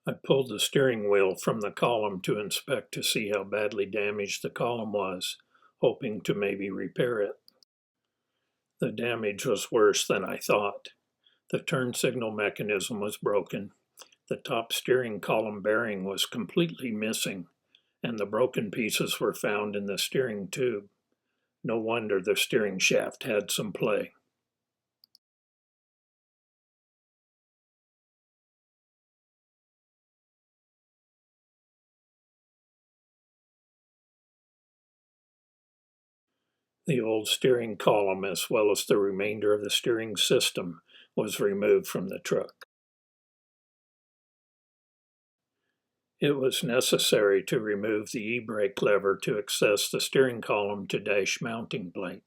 I pulled the steering wheel from the column to inspect to see how badly damaged the column was, hoping to maybe repair it. The damage was worse than I thought. The turn signal mechanism was broken, the top steering column bearing was completely missing, and the broken pieces were found in the steering tube. No wonder the steering shaft had some play. The old steering column, as well as the remainder of the steering system, was removed from the truck. It was necessary to remove the e-brake lever to access the steering column to dash mounting plate.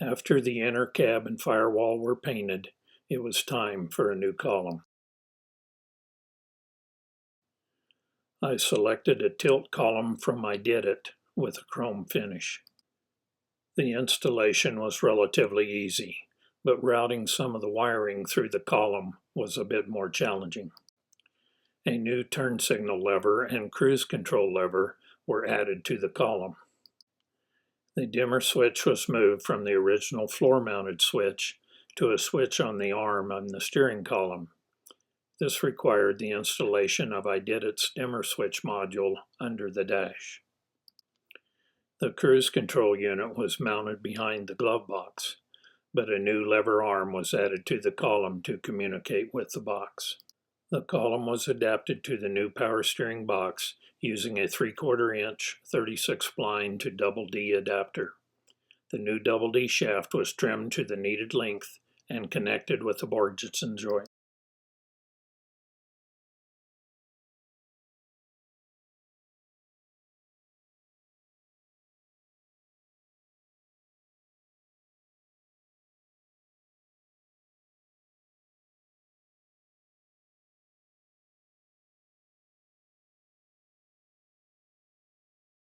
After the inner cab and firewall were painted, it was time for a new column. I selected a tilt column from Ididit with a chrome finish. The installation was relatively easy, but routing some of the wiring through the column was a bit more challenging. A new turn signal lever and cruise control lever were added to the column. The dimmer switch was moved from the original floor-mounted switch to a switch on the arm on the steering column. This required the installation of Ididit's dimmer switch module under the dash. The cruise control unit was mounted behind the glove box, but a new lever arm was added to the column to communicate with the box. The column was adapted to the new power steering box using a 3/4 inch 36 spline to double D adapter. The new double D shaft was trimmed to the needed length and connected with the Borgenson joint.